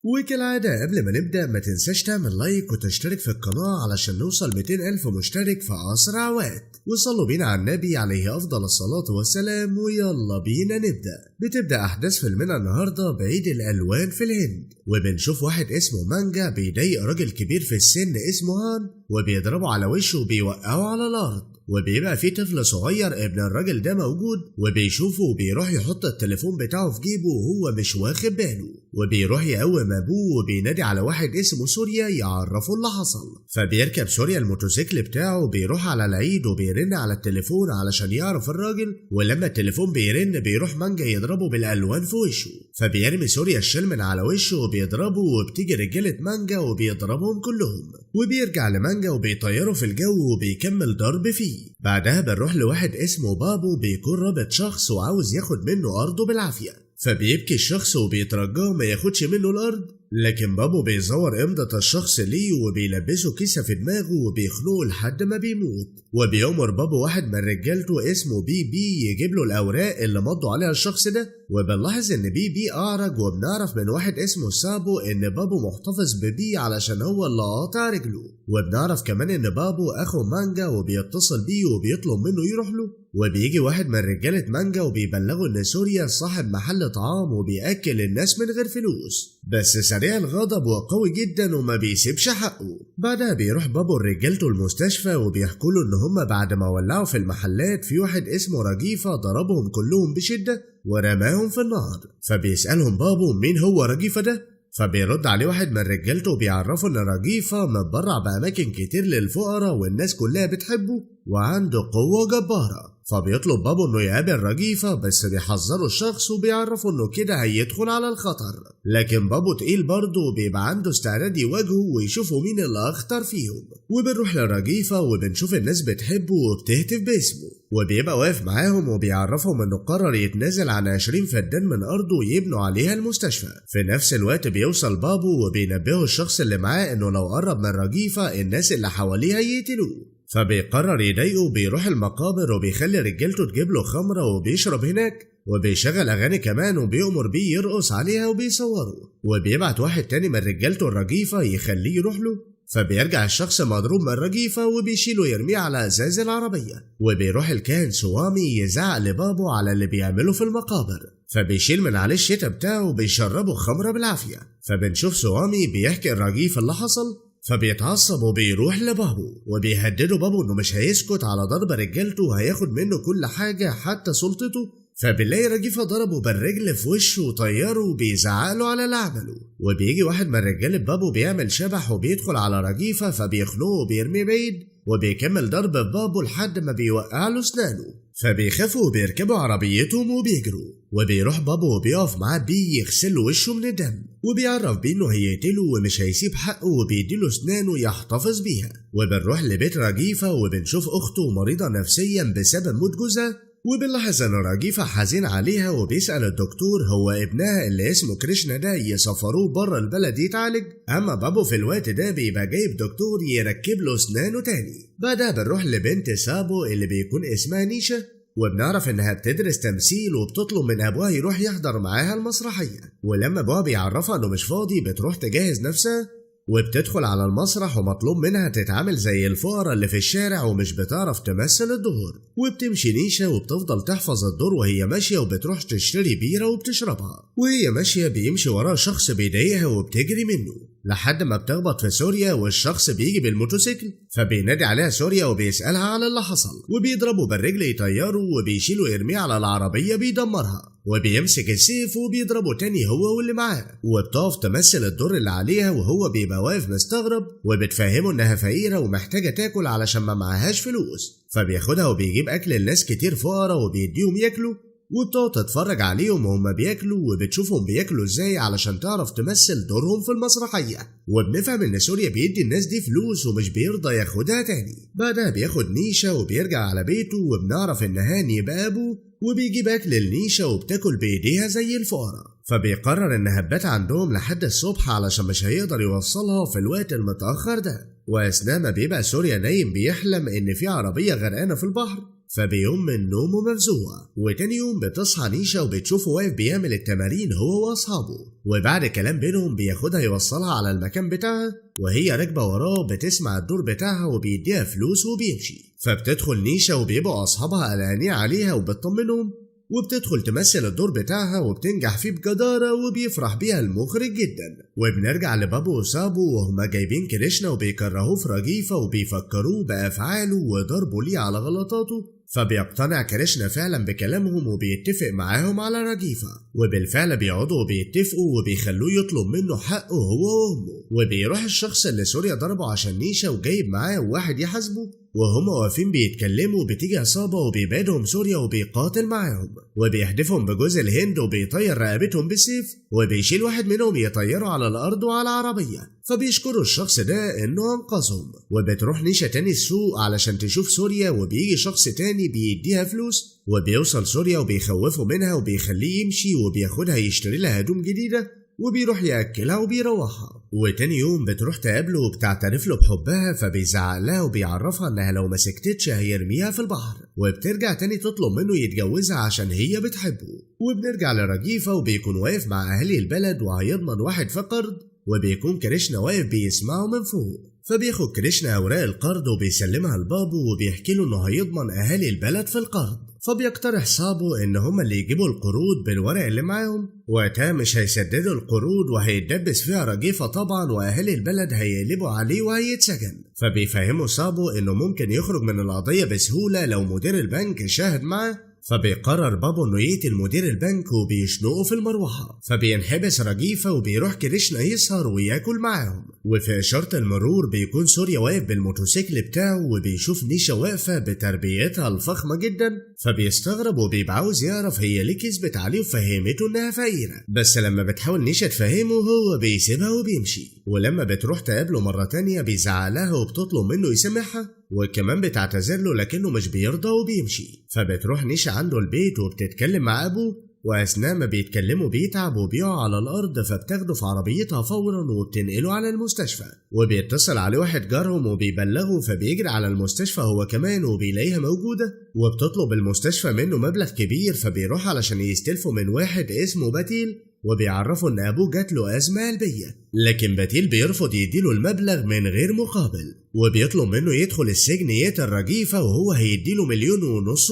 وكالعادة قبل ما نبدأ ما تنساش تعمل لايك وتشترك في القناة علشان نوصل 200 ألف مشترك في أسرع وقت. وصلوا بينا على النبي عليه أفضل الصلاة والسلام. ويلا بينا نبدأ. بتبدأ أحداث فيلمنا النهاردة بعيد الألوان في الهند، وبنشوف واحد اسمه مانجا بيضايق راجل كبير في السن اسمه هان وبيضربه على وشه وبيوقعه على الأرض. وبيبقى في طفل صغير ابن الراجل ده موجود وبيشوفه وبيروح يحط التليفون بتاعه في جيبه وهو مش واخد باله، وبيروح يقوم ابوه وبينادي على واحد اسمه سوريا يعرفه اللي حصل. فبيركب سوريا الموتوسيكل بتاعه وبيروح على العيد وبيرن على التليفون علشان يعرف الراجل، ولما التليفون بيرن بيروح مانجا يضربه بالالوان في وشه. فبيرمي سوريا الشال من على وشه وبيضربه، وبتيجي رجاله مانجا وبيضربهم كلهم، وبيرجع لمانجا وبيطيره في الجو وبيكمل ضرب فيه. بعدها بنروح لواحد اسمه بابو بيكون رابط شخص وعاوز ياخد منه أرضه بالعافية، فبيبكي الشخص وبيترجاه ما ياخدش منه الأرض، لكن بابو بيزور إمضة الشخص ليه وبيلبسه كيسة في دماغه وبيخنقه لحد ما بيموت. وبيأمر بابو واحد من رجالته اسمه بي يجيب له الأوراق اللي مضوا عليها الشخص ده. وبنلاحظ إن بي أعرج، وبنعرف من واحد اسمه سابو إن بابو محتفظ ببي علشان هو اللي قاطع رجله. وبنعرف كمان إن بابو أخو مانجا وبيتصل بيه وبيطلب منه يروح له. وبيجي واحد من رجالة مانجا وبيبلغوا إن سوريا صاحب محل طعام وبيأكل الناس من غير فلوس، بس سريع الغضب وقوي جدا وما بيسيبش حقه. بعدها بيروح بابو رجالته المستشفى وبيحكوا له إن هما بعد ما ولعوا في المحلات في واحد اسمه رجيفة ضربهم كلهم بشدة ورماهم في النار. فبيسألهم بابو مين هو رجيفة ده، فبيرد عليه واحد من رجالته وبيعرفوا ان رجيفة متبرع بأماكن كتير للفقراء والناس كلها بتحبه وعنده قوة جبارة. فبيطلب بابو انه يقابل رجيفة، بس بيحذروا الشخص وبيعرفوا انه كده هيدخل على الخطر، لكن بابو تقيل برضه وبيبقى عنده استعداد يواجهه ويشوفوا مين اللي اخطر فيهم. وبنروح لرجيفة وبنشوف الناس بتحبه وبتهتف باسمه، وبيبقى واقف معاهم وبيعرفهم انه قرر يتنازل عن 20 فدان من ارضه ويبنوا عليها المستشفى. في نفس الوقت بيوصل بابو وبينبهه الشخص اللي معاه انه لو قرب من رجيفة الناس اللي حواليه هيقتلوه. فبيقرر يضايقه وبيروح المقابر وبيخلي رجالته تجيب له خمرة وبيشرب هناك، وبيشغل أغاني كمان وبيأمر بيه يرقص عليها وبيصوره. وبيبعت واحد تاني من رجالته الرجيفة يخليه يروح له، فبيرجع الشخص مضروب من الرجيفة وبيشيله يرميه على ازاز العربية. وبيروح الكاهن سوامي يزعق لبابو على اللي بيعمله في المقابر، فبيشيل من عليه الشتا بتاعه وبيشربه خمرة بالعافية. فبنشوف سوامي بيحكي الرجيف اللي حصل، فبيتعصب وبيروح لبابو وبيهدده بابو انه مش هيسكت على ضرب رجالته وهياخد منه كل حاجة حتى سلطته. فبنلاقي رجيفة ضربه بالرجل في وشه وطيره وبيزعقله على اللي عمله. وبيجي واحد من رجالة بابو بيعمل شبح وبيدخل على رجيفة فبيخنقه وبيرميه بعيد، وبيكمل ضرب في بابو لحد ما بيوقع له اسنانه. فبيخافوا وبيركبوا عربيتهم وبيجروا، وبيروح بابو وبيقف معاه بيه يغسل وشه من الدم، وبيعرف بيه انه هيقتله ومش هيسيب حقه وبيديله اسنانه يحتفظ بيها. وبنروح لبيت رجيفة وبنشوف اخته مريضة نفسيا بسبب موت جوزها، وبنلاحظ ان رجيفة حزين عليها وبيسأل الدكتور هو ابنها اللي اسمه كريشنا ده يسافروه بره البلد يتعالج، اما بابو في الوقت ده بيبقى جايب دكتور يركب له اسنانه تاني. بعدها بنروح لبنت سابو اللي بيكون اسمها نيشا، وبنعرف انها بتدرس تمثيل وبتطلب من ابوها يروح يحضر معاها المسرحية. ولما ابوها بيعرفها انه مش فاضي بتروح تجهز نفسها وبتدخل على المسرح، ومطلوب منها تتعامل زي الفقراء اللي في الشارع ومش بتعرف تمثل الدور. وبتمشي نيشا وبتفضل تحفظ الدور وهي ماشية، وبتروح تشتري بيرة وبتشربها. وهي ماشية بيمشي وراها شخص بيضايقها وبتجري منه لحد ما بتخبط في سوريا، والشخص بيجي بالموتوسيكل فبينادي عليها سوريا وبيسألها على اللي حصل، وبيضربه بالرجل يطيره وبيشيله يرميه على العربية بيدمرها. وبيمسك السيف وبيضربه تاني هو واللي معاه، وبتقف تمثل الدور اللي عليها وهو بيبقى واقف مستغرب، وبتفهمه انها فقيرة ومحتاجة تاكل علشان ما معهاش فلوس. فبياخدها وبيجيب اكل الناس كتير فقراء وبيديهم ياكلوا، وبتقعد تتفرج عليهم وهم بياكلوا وبتشوفهم بياكلوا ازاي علشان تعرف تمثل دورهم في المسرحية. وبنفهم ان سوريا بيدي الناس دي فلوس ومش بيرضى ياخدها تاني. بعدها بياخد نيشا وبيرجع على بيته، وبنعرف ان هاني بقى ابوه وبيجيب اكل لنيشا وبتاكل بايديها زي الفقراء. فبيقرر انها تبات عندهم لحد الصبح علشان مش هيقدر يوصلها في الوقت المتأخر ده. واثناء ما بيبقى سوريا نايم بيحلم ان في عربية غرقانة في البحر، فبيقوم من نومه مفزوع. وتاني يوم بتصحى نيشا وبتشوفه واقف بيعمل التمارين هو واصحابه، وبعد كلام بينهم بياخدها يوصلها على المكان بتاعها، وهي راكبه وراه بتسمع الدور بتاعها وبيديها فلوس وبيمشي. فبتدخل نيشا وبيبقوا اصحابها قلقانين عليها وبتطمنهم، وبتدخل تمثل الدور بتاعها وبتنجح فيه بجدارة وبيفرح بيها المخرج جدا. وبنرجع لبابو وسابو وهما جايبين كريشنا وبيكرهوه في رجيفة وبيفكروه بأفعاله وضربوا ليه على غلطاته. فبيقتنع كريشنا فعلا بكلامهم وبيتفق معاهم على رجيفة، وبالفعل بيقعدوا وبيتفقوا وبيخلوه يطلب منه حقه هو وامه. وبيروح الشخص اللي سوريا ضربه عشان نيشا وجايب معاه واحد يحاسبه، وهما واقفين بيتكلموا بتيجي عصابة وبيبعدهم سوريا وبيقاتل معاهم، وبيحدفهم بجوز الهند وبيطير رقبتهم بالسيف، وبيشيل واحد منهم يطيره على الأرض وعلى عربية. فبيشكروا الشخص ده إنه أنقذهم. وبتروح نيشا تاني السوق علشان تشوف سوريا، وبيجي شخص تاني بيديها فلوس، وبيوصل سوريا وبيخوفه منها وبيخليه يمشي وبياخدها يشتري لها هدوم جديدة، وبيروح يأكلها وبيروحها. وتاني يوم بتروح تقابله وبتعترف له بحبها، فبيزعق لها وبيعرفها انها لو ما سكتتش هيرميها في البحر. وبترجع تاني تطلب منه يتجوزها عشان هي بتحبه. وبنرجع لرجيفة وبيكون واقف مع اهالي البلد وهيضمن واحد في قرض، وبيكون كريشنا واقف بيسمعه من فوق. فبياخد كريشنا اوراق القرض وبيسلمها لبابو وبيحكي له انه هيضمن اهالي البلد في القرض. فبيقترح سابو ان هما اللي يجيبوا القروض بالورق اللي معاهم، وقتها مش هيسددوا القروض وهيتدبس فيها رجيفة طبعا، واهالي البلد هيقلبوا عليه وهيتسجن. فبيفهموا سابو انه ممكن يخرج من القضية بسهولة لو مدير البنك شاهد معاه. فبيقرر بابو انه يقتل مدير البنك وبيشنقه في المروحة. فبينحبس رجيفة وبيروح كريشنا يسهر وياكل معاهم. وفي إشارة المرور بيكون سوريا واقف بالموتوسيكل بتاعه وبيشوف نيشا واقفة بتربيتها الفخمة جدا، فبيستغرب وبيبقى عاوز يعرف هي ليه كذبت عليه وفهمته انها فقيرة. بس لما بتحاول نيشا تفهمه هو بيسيبها وبيمشي. ولما بتروح تقابله مرة تانية بيزعق لها وبتطلب منه يسامحها، وكمان بتعتذر له لكنه مش بيرضى وبيمشي. فبتروح نيشا عنده البيت وبتتكلم مع أبوه، وأثناء ما بيتكلموا بيتعب وبيقع على الأرض، فبتاخده في عربيتها فورا وبتنقله على المستشفى. وبيتصل عليه واحد جارهم وبيبلغه، فبيجري على المستشفى هو كمان وبيلاقيها موجودة، وبتطلب المستشفى منه مبلغ كبير. فبيروح علشان يستلفوا من واحد اسمه بتيل، وبيعرفوا ان ابوه جات له ازمه قلبيه، لكن بتيل بيرفض يديله المبلغ من غير مقابل، وبيطلب منه يدخل السجن يقتل رجيفه وهو هيديله 1.5 مليون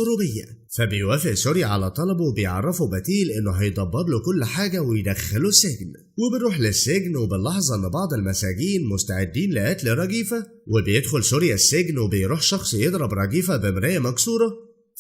روبيه. فبيوافق سوريا على طلبه وبيعرفوا بتيل انه هيدبر له كل حاجه ويدخله السجن. وبنروح للسجن وبنلاحظ ان بعض المساجين مستعدين لقتل رجيفه، وبيدخل سوريا السجن وبيروح شخص يضرب رجيفه بمرايه مكسوره،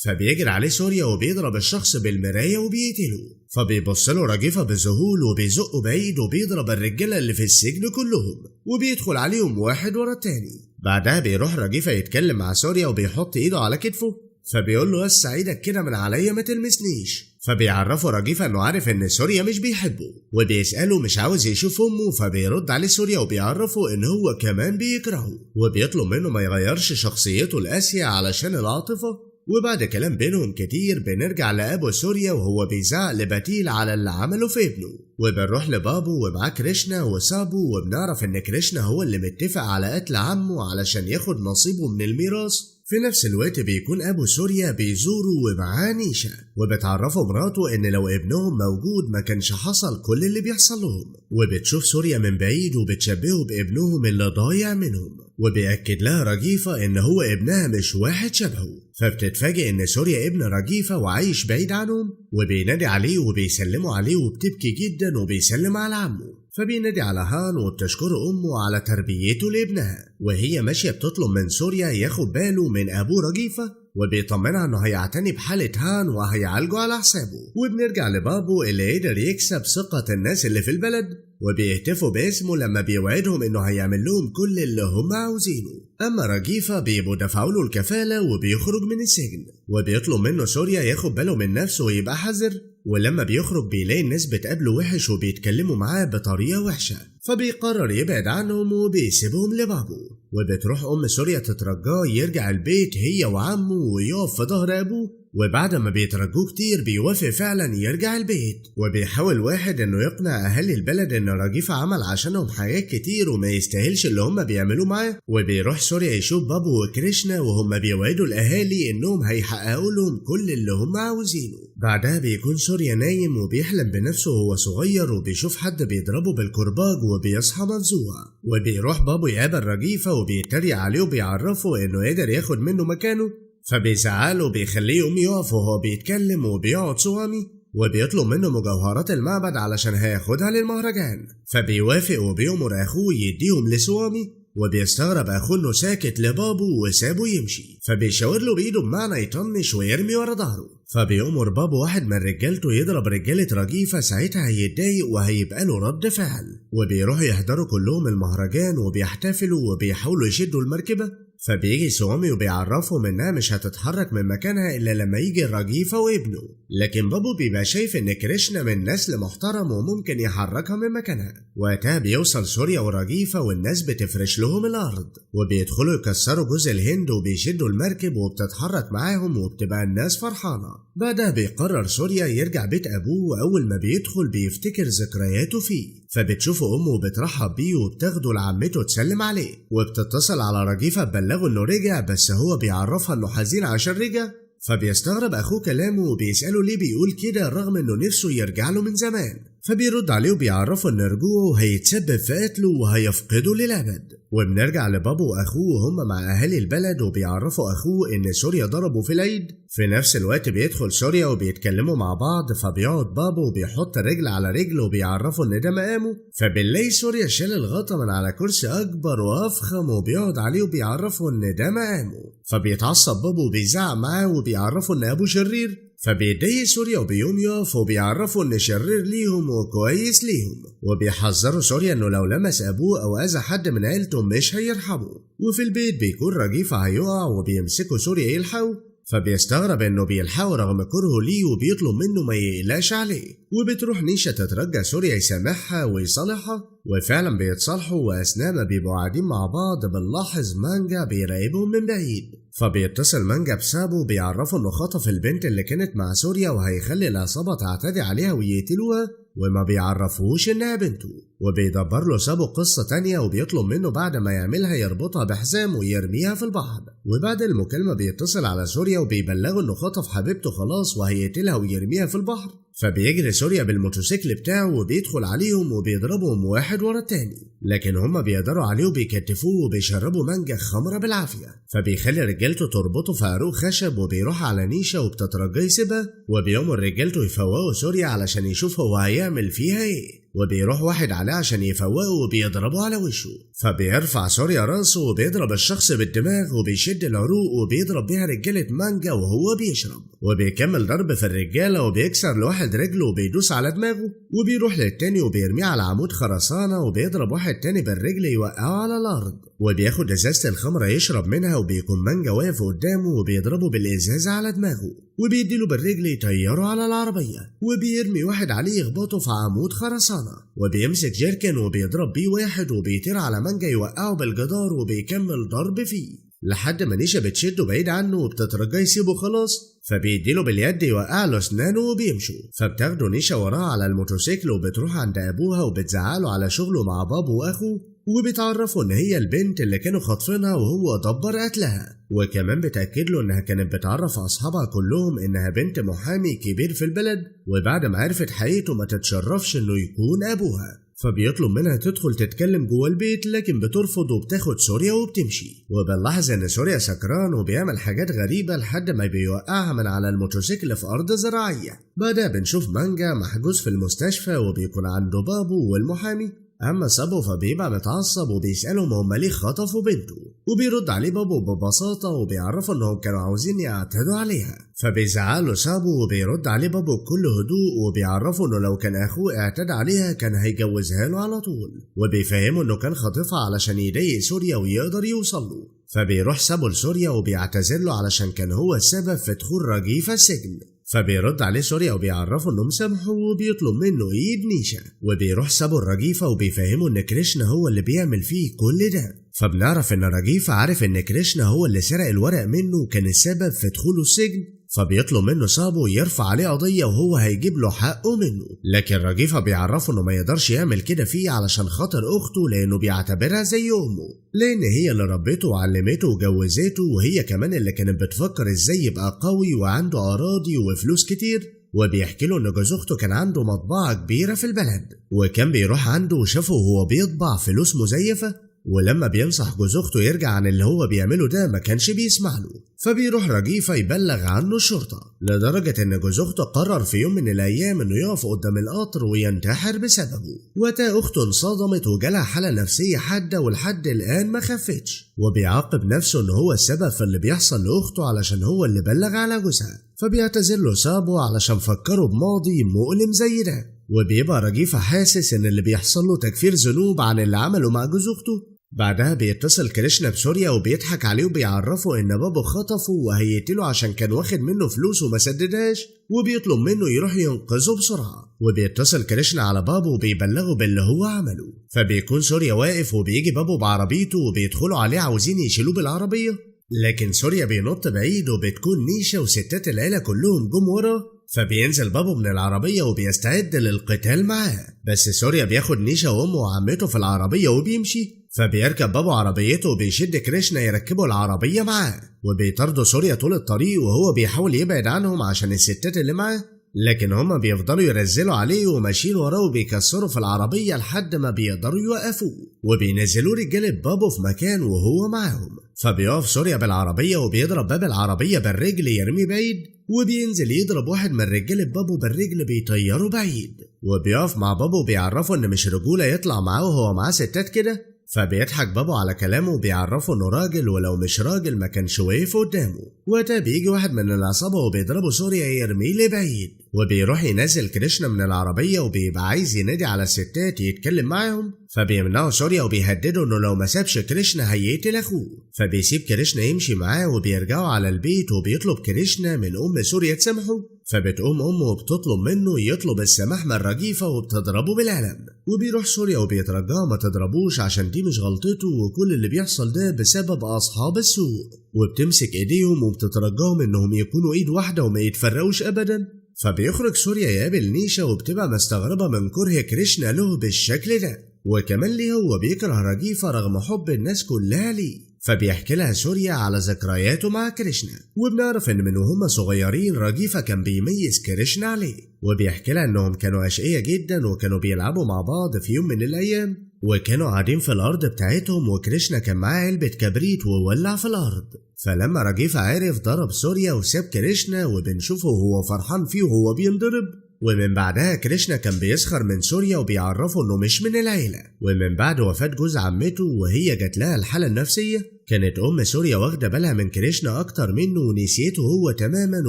فبيجري عليه سوريا وبيضرب الشخص بالمراية وبيقتله. فبيبص له رجيفة بذهول وبيزقه بعيد وبيضرب الرجالة اللي في السجن كلهم، وبيدخل عليهم واحد ورا التاني. بعدها بيروح رجيفة يتكلم مع سوريا وبيحط ايده على كتفه، فبيقول له وسع ايدك كده من عليا ما تلمسنيش. فبيعرفه رجيفة انه عارف ان سوريا مش بيحبه، وبيسأله مش عاوز يشوف امه، فبيرد عليه سوريا وبيعرفه ان هو كمان بيكرهه، وبيطلب منه ما يغيرش شخصيته القاسية علشان العاطفة. وبعد كلام بينهم كتير بنرجع لأبو سوريا وهو بيزعق لبتيل على اللي عمله في ابنه. وبنروح لبابو ومعاه كريشنا وسابو، وبنعرف ان كريشنا هو اللي متفق على قتل عمه علشان ياخد نصيبه من الميراث. في نفس الوقت بيكون أبو سوريا بيزوره ومعاه نيشا، وبتعرفه مراته ان لو ابنهم موجود ما كانش حصل كل اللي بيحصل لهم. وبتشوف سوريا من بعيد وبتشبهه بابنهم اللي ضايع منهم، وبيأكد لها رجيفة ان هو ابنها مش واحد شبهه. فبتتفاجئ ان سوريا ابن رجيفة وعايش بعيد عنهم، وبينادي عليه وبيسلموا عليه وبتبكي جدا وبيسلم على عمه. فبينادي على هان وبتشكر امه على تربيته لابنها، وهي ماشية بتطلب من سوريا ياخد باله من ابوه رجيفة، وبيطمنها انه هيعتني بحالة هان وهيعالجه على حسابه. وبنرجع لبابو اللي قدر يكسب ثقة الناس اللي في البلد، وبيهتفوا باسمه لما بيوعدهم انه هيعمل لهم كل اللي هم عاوزينه. اما رجيفة بيبقوا دفعوا له الكفالة وبيخرج من السجن، وبيطلب منه سوريا ياخد باله من نفسه ويبقى حذر. ولما بيخرج بيلاقي الناس بتقابله وحش وبيتكلموا معاه بطريقة وحشة، فبيقرر يبعد عنهم وبيسيبهم لبابو. وبتروح سوريا تترجاه يرجع البيت هي وعمه ويقف في ظهر أبوه، وبعد ما بيترجوه كتير بيوافق فعلا يرجع البيت. وبيحاول واحد انه يقنع اهالي البلد ان رجيفة عمل عشانهم حاجات كتير وما يستاهلش اللي هم بيعملوه معاه. وبيروح سوريا يشوف بابو وكريشنا وهم بيوعدوا الاهالي انهم هيحققوا لهم كل اللي هم عاوزينه. بعدها بيكون سوريا نايم وبيحلم بنفسه وهو صغير وبيشوف حد بيضربه بالكرباج وبيصحى مفزوع. وبيروح بابو يقابل رجيفة وبيتريق عليه وبيعرفه انه يقدر ياخد منه مكانه، فبيزعله وبيخليه يقوم يقف وهو بيتكلم وبيقعد صوامي، وبيطلب منه مجوهرات المعبد علشان هياخدها للمهرجان. فبيوافق وبيأمر أخوه يديهم لصوامي، وبيستغرب أخوه إنه ساكت لبابو وسابه يمشي، فبيشاور له بإيده بمعنى يطنش ويرمي ورا ظهره. فبيأمر بابو واحد من رجالته يضرب رجالة رجيفة، ساعتها هيتضايق وهيبقى له رد فعل. وبيروحوا يحضروا كلهم المهرجان وبيحتفلوا وبيحاولوا يشدوا المركبة. فبيجي سوامي وبيعرفهم انها مش هتتحرك من مكانها الا لما يجي الرجيفة وابنه، لكن بابو بيبقى شايف ان كريشنا من نسل محترم وممكن يحركها من مكانها. وقتها بيوصل سوريا ورجيفة والناس بتفرش لهم الارض، وبيدخلوا يكسروا جزء الهند وبيشدوا المركب وبتتحرك معاهم وبتبقى الناس فرحانة. بعدها بيقرر سوريا يرجع بيت ابوه، واول ما بيدخل بيفتكر ذكرياته فيه، فبتشوفه امه بترحب بيه وبتاخده لعمته تسلم عليه، وبتتصل على رجيفة تبلغه انه رجع، بس هو بيعرفها انه حزين عشان رجع. فبيستغرب اخوه كلامه وبيسأله ليه بيقول كده رغم انه نفسه يرجع له من زمان. فبيرد عليه وبيعرفه ان رجوعه هيتسبب في قتله وهيفقده للأبد. وبنرجع لبابو واخوه وهم مع اهالي البلد، وبيعرفوا اخوه ان سوريا ضربه في العيد. في نفس الوقت بيدخل سوريا وبيتكلموا مع بعض، فبيقعد بابو وبيحط رجل على رجل وبيعرفوا ان ده مقامه. فبنلاقي سوريا شال الغطا من على كرسي اكبر وافخم وبيقعد عليه وبيعرفوا ان ده مقامه. فبيتعصب بابو وبيزعق معاه وبيعرفوا ان ابوه شرير. فبيضايق سوريا وبيقوم يقف وبيعرفوا ان شرير ليهم وكويس ليهم، وبيحذروا سوريا انه لو لمس ابوه او اذى حد من عيلته مش هيرحمه. وفي البيت بيكون رجيفة هيقع وبيمسكوا سوريا يلحقوا، فبيستغرب انه بيلحقه رغم كرهه ليه وبيطلب منه ما يقلقش عليه. وبتروح نيشا تترجى سوريا يسامحها ويصالحها، وفعلا بيتصالحوا. واثناء ما بيبقوا قاعدين مع بعض بنلاحظ مانجا بيراقبهم من بعيد، فبيتصل مانجا بسابو بيعرفوا انه خطف البنت اللي كانت مع سوريا وهيخلي العصابة تعتدي عليها ويقتلوها، وما بيعرفوش انها بنته. وبيدبر له سابو قصة تانية وبيطلب منه بعد ما يعملها يربطها بحزام ويرميها في البحر. وبعد المكالمة بيتصل على سوريا وبيبلغه انه خطف حبيبته خلاص وهيقتلها ويرميها في البحر. فبيجري سوريا بالموتوسيكل بتاعه وبيدخل عليهم وبيضربهم واحد ورا التاني، لكن هما بيقدروا عليه وبيكتفوه وبيشربوا مانجا خمرة بالعافية. فبيخلي رجالته تربطه في عروق خشب وبيروح على نيشا وبتترجى يسيبها، وبيأمر رجالته يفوقوا سوريا علشان يشوف هو هيعمل فيها ايه. وبيروح واحد عليه عشان يفوقه وبيضربه على وشه. فبيرفع سوريا راسه وبيضرب الشخص بالدماغ وبيشد العروق وبيضرب بيها رجالة مانجا وهو بيشرب، وبيكمل ضرب في الرجالة وبيكسر لواحد رجله وبيدوس على دماغه. وبيروح للتاني وبيرميه على عمود خرسانة وبيضرب واحد تاني بالرجل يوقعه على الأرض، وبياخد ازازة الخمرة يشرب منها، وبيكون مانجا واقف قدامه وبيضربه بالازازة على دماغه وبيديله بالرجل يطيره على العربية. وبيرمي واحد عليه يخبطه في عمود خرسانة، وبيمسك جيركن وبيضرب بيه واحد وبيطير على مانجا يوقعه بالجدار وبيكمل ضرب فيه لحد ما نيشا بتشده بعيد عنه وبتترجاه يسيبه خلاص. فبيديله باليد يوقع له اسنانه وبيمشوا. فبتاخده نيشا وراها على الموتوسيكل وبتروح عند ابوها وبتزعله على شغله مع بابو واخوه، وبتعرفه ان هي البنت اللي كانوا خاطفينها وهو دبر قتلها. وكمان بتأكد له انها كانت بتعرف اصحابها كلهم انها بنت محامي كبير في البلد، وبعد ما عرفت حقيقته ما تتشرفش انه يكون ابوها. فبيطلب منها تدخل تتكلم جوه البيت، لكن بترفض وبتاخد سوريا وبتمشي. وبنلاحظ ان سوريا سكران وبيعمل حاجات غريبة لحد ما بيوقعها من على الموتوسيكل في ارض زراعية. بعدها بنشوف مانجا محجوز في المستشفى وبيكون عنده بابو والمحامي. اما سابو فبيبقى متعصب وبيسألهم هما ليه خطفوا بنته، وبيرد عليه بابو ببساطة وبيعرفوا انهم كانوا عاوزين يعتدوا عليها. فبيزعله سابو وبيرد عليه بابو بكل هدوء وبيعرفوا انه لو كان اخوه اعتدى عليها كان هيجوزها له على طول، وبيفهموا انه كان خاطفها علشان يضايق سوريا ويقدر يوصل له. فبيروح سابو لسوريا وبيعتذر له علشان كان هو السبب في دخول رجيفة السجن. فبيرد عليه سوريا وبيعرفه انه مسامحه وبيطلب منه ايد نيشا، وبيروح سابو الرجيفة وبيفهمه ان كريشنا هو اللي بيعمل فيه كل ده. فبنعرف ان رجيفة عارف ان كريشنا هو اللي سرق الورق منه وكان السبب في دخوله السجن، فبيطلب منه سابو يرفع عليه قضية وهو هيجيب له حقه منه. لكن رجيفة بيعرفه انه ما يقدرش يعمل كده فيه علشان خاطر اخته، لانه بيعتبرها زي امه، لان هي اللي ربته وعلمته وجوزته، وهي كمان اللي كانت بتفكر ازاي يبقى قوي وعنده اراضي وفلوس كتير. وبيحكي له ان جوز اخته كان عنده مطبعة كبيرة في البلد، وكان بيروح عنده وشافه وهو بيطبع فلوس مزيفة، ولما بينصح جوز اخته يرجع عن اللي هو بيعمله ده ما كانش بيسمع له. فبيروح رجيفة يبلغ عنه الشرطة، لدرجة ان جوز اخته قرر في يوم من الايام انه يقف قدام القطر وينتحر بسببه. وقتها اخته انصدمت وجالها حالة نفسية حادة ولحد الان ما خفتش، وبيعاقب نفسه ان هو السبب في اللي بيحصل لاخته علشان هو اللي بلغ على جوزها. فبيعتذر له سابو علشان فكره بماضي مؤلم زي ده، وبيبقى رجيفة حاسس ان اللي بيحصل له تكفير ذنوب عن اللي عمله مع جوز اخته. بعدها بيتصل كريشنا بسوريا وبيضحك عليه وبيعرفه ان بابه خطفه وهيقتله عشان كان واخد منه فلوس وما سددهاش، وبيطلب منه يروح ينقذه بسرعة. وبيتصل كريشنا على بابه وبيبلغه باللي هو عمله. فبيكون سوريا واقف وبيجي بابه بعربيته وبيدخلوا عليه عاوزين يشيلوه بالعربية، لكن سوريا بينط بعيد وبتكون نيشا وستات العيلة كلهم جم ورا. فبينزل بابو من العربية وبيستعد للقتال معاه، بس سوريا بياخد نيشا وامه وعمته في العربية وبيمشي. فبيركب بابو عربيته وبيشد كريشنا يركبه العربية معاه، وبيطردوا سوريا طول الطريق وهو بيحاول يبعد عنهم عشان الستات اللي معاه، لكن هما بيفضلوا يرزلوا عليه وماشيين وراه وبيكسروا في العربية لحد ما بيقدروا يوقفوه، وبينزلوا رجالة بابو في مكان وهو معاهم. فبيقف سوريا بالعربية وبيضرب باب العربية بالرجل يرمي بعيد، وبينزل يضرب واحد من رجالة بابو بالرجل بيطيره بعيد، وبيقف مع بابو بيعرفه ان مش رجولة يطلع معاه وهو معاه ستات كده. فبيضحك بابو على كلامه وبيعرفه انه راجل، ولو مش راجل ما كانش واقف قدامه. وقتها بيجي واحد من العصابة وبيضربه سوريا يرميه لبعيد، وبيروح ينزل كريشنا من العربية وبيبقى عايز ينادي على الستات يتكلم معاهم، فبيمنعه سوريا وبيهدده انه لو ما سابش كريشنا هيقتل اخوه. فبيسيب كريشنا يمشي معاه وبيرجعوا على البيت، وبيطلب كريشنا من ام سوريا تسامحه. فبتقوم امه وبتطلب منه يطلب السماح من رجيفة وبتضربه بالقلم، وبيروح سوريا وبيترجاه ما تضربوش عشان دي مش غلطته، وكل اللي بيحصل ده بسبب اصحاب السوق، وبتمسك ايديهم وبتترجاهم انهم يكونوا ايد واحدة وما يتفرقوش ابدا. فبيخرج سوريا يقابل نيشا وبتبقى مستغربة من كره كريشنا له بالشكل ده، وكمان ليه هو بيكره رجيفة رغم حب الناس كلها ليه. فبيحكي لها سوريا على ذكرياته مع كريشنا، وبنعرف ان من وهم صغيرين رجيفة كان بيميز كريشنا عليه، وبيحكي لها انهم كانوا اشقية جدا وكانوا بيلعبوا مع بعض في يوم من الايام، وكانوا قاعدين في الارض بتاعتهم وكريشنا كان معاه علبة كبريت وولع في الارض. فلما رجيفة عرف ضرب سوريا وساب كريشنا، وبنشوفه وهو فرحان فيه وهو بينضرب. ومن بعدها كريشنا كان بيسخر من سوريا وبيعرفه انه مش من العيلة. ومن بعد وفاة جوز عمته وهي جات لها الحالة النفسية، كانت ام سوريا واخده بالها من كريشنا اكتر منه ونسيته هو تماما،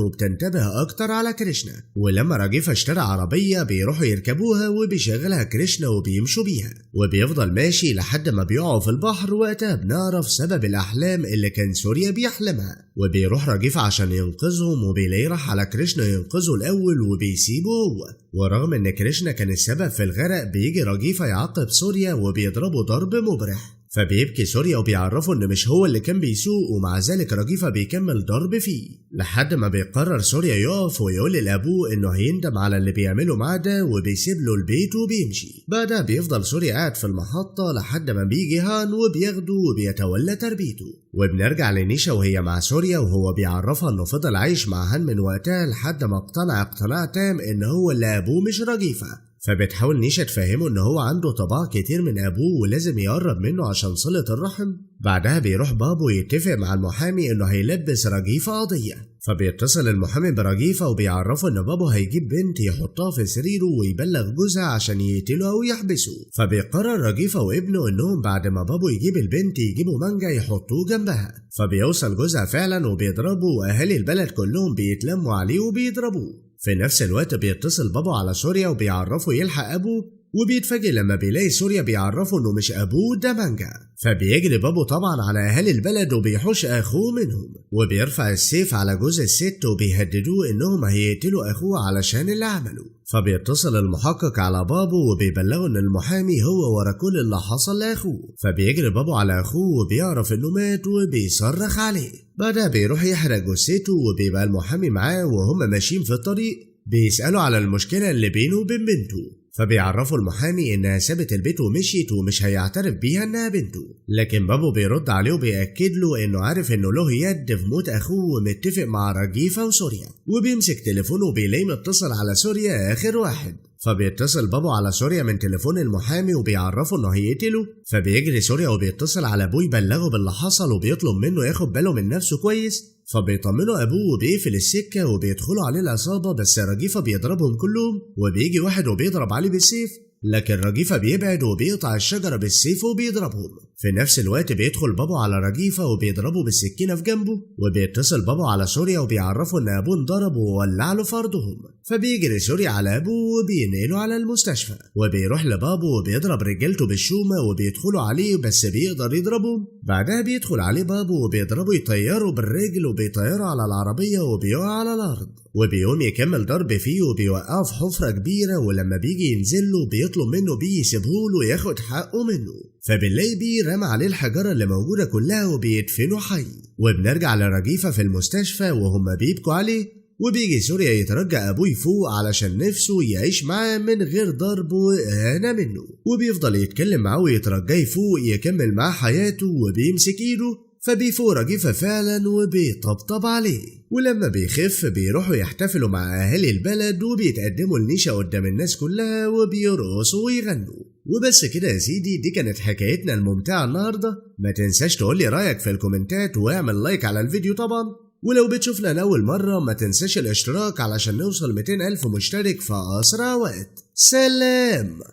وبتنتبه اكتر على كريشنا. ولما رجيفة اشترى عربية بيروحوا يركبوها وبيشغلها كريشنا وبيمشوا بيها، وبيفضل ماشي لحد ما بيقعوا في البحر. وقتها بنعرف سبب الاحلام اللي كان سوريا بيحلمها، وبيروح رجيفة عشان ينقذهم، وبيلاقيه راح على كريشنا ينقذه الاول وبيسيبه هو. ورغم ان كريشنا كان السبب في الغرق، بيجي رجيفة يعاقب سوريا وبيضربه ضرب مبرح. فبيبكي سوريا وبيعرفه ان مش هو اللي كان بيسوق، ومع ذلك رجيفة بيكمل ضرب فيه لحد ما بيقرر سوريا يقف ويقول لابوه انه هيندم على اللي بيعمله معاه ده، وبيسيب له البيت وبيمشي. بعدها بيفضل سوريا قاعد في المحطة لحد ما بيجي هان وبياخده وبيتولى تربيته. وبنرجع لنيشا وهي مع سوريا، وهو بيعرفها انه فضل عايش مع هان من وقتها لحد ما اقتنع اقتناع تام ان هو اللي ابوه مش رجيفة. فبتحاول نيشا تفهمه ان هو عنده طباع كتير من ابوه ولازم يقرب منه عشان صلة الرحم. بعدها بيروح بابو يتفق مع المحامي انه هيلبس رجيفة قضية. فبيتصل المحامي برجيفة وبيعرفه ان بابو هيجيب بنت يحطها في سريره ويبلغ جوزها عشان يقتله او يحبسه. فبيقرر رجيفة وابنه انهم بعد ما بابو يجيب البنت يجيبوا مانجا يحطوه جنبها. فبيوصل جوزها فعلا وبيضربه، واهالي البلد كلهم بيتلموا عليه وبيضربوه. في نفس الوقت بيتصل بابو على سوريا وبيعرفه يلحق ابوه، وبيتفاجئ لما بيلاقي سوريا بيعرفوا انه مش ابوه ده مانجا، فبيجري بابو طبعا على اهالي البلد وبيحوش اخوه منهم، وبيرفع السيف على جوز الست وبيهددوه انهم هيقتلوا اخوه علشان اللي عمله. فبيتصل المحقق على بابو وبيبلغه ان المحامي هو ورا كل اللي حصل لاخوه، فبيجري بابو على اخوه وبيعرف انه مات وبيصرخ عليه. بعدها بيروح يحرق جثته وبيبقى المحامي معاه، وهم ماشيين في الطريق بيسألوا على المشكلة اللي بينه وبين بنته، فبيعرفوا المحامي انها سابت البيت ومشيت ومش هيعترف بيها انها بنته، لكن بابو بيرد عليه وبيأكد له انه عارف انه له يد في موت اخوه ومتفق مع رجيفة وسوريا، وبيمسك تليفونه وبيلاقيه متصل على سوريا اخر واحد، فبيتصل بابو على سوريا من تليفون المحامي وبيعرفه انه هيقتله، فبيجري سوريا وبيتصل على ابوه يبلغه باللي حصل وبيطلب منه ياخد باله من نفسه كويس، فبيطمنوا ابوه وبيقفل السكه وبيدخلوا عليه العصابه، بس رجيفه بيضربهم كلهم وبيجي واحد وبيضرب عليه بالسيف، لكن رجيفة بيبعد وبيقطع الشجرة بالسيف وبيضربهم. في نفس الوقت بيدخل بابو على رجيفة وبيضربه بالسكينة في جنبه، وبيتصل بابو على سوريا وبيعرفه ان ابوه انضرب وولع له فرضهم، فبيجري سوريا على ابوه وبينقله على المستشفى، وبيروح لبابو وبيضرب رجالته بالشومة وبيدخلوا عليه بس بيقدر يضربهم. بعدها بيدخل عليه بابو وبيضربه يطيره بالرجل وبيطيره على العربية وبيقع على الارض، وبيقوم يكمل ضرب فيه وبيوقعه في حفرة كبيرة، ولما بيجي ينزل له بيطلب منه بيه يسيبهوله وياخد حقه منه، فبنلاقي بيه رمى عليه الحجارة اللي موجودة كلها وبيدفنه حي. وبنرجع لرجيفة في المستشفى وهم بيبكوا عليه، وبيجي سوريا يترجى ابوه يفوق علشان نفسه يعيش معاه من غير ضرب واهانة منه، وبيفضل يتكلم معاه ويترجاه يفوق يكمل معاه حياته، وبيمسك ايده فبيفوق رجيفة فعلا وبيطبطب عليه. ولما بيخف بيروحوا يحتفلوا مع اهالي البلد وبيتقدموا النيشة قدام الناس كلها وبيرقصوا ويغنوا. وبس كده يا سيدي، دي كانت حكايتنا الممتعة النهاردة. ما تنساش تقولي رأيك في الكومنتات واعمل لايك على الفيديو طبعا، ولو بتشوفنا لأول مرة ما تنساش الاشتراك علشان نوصل 200,000 مشترك في أسرع وقت. سلام.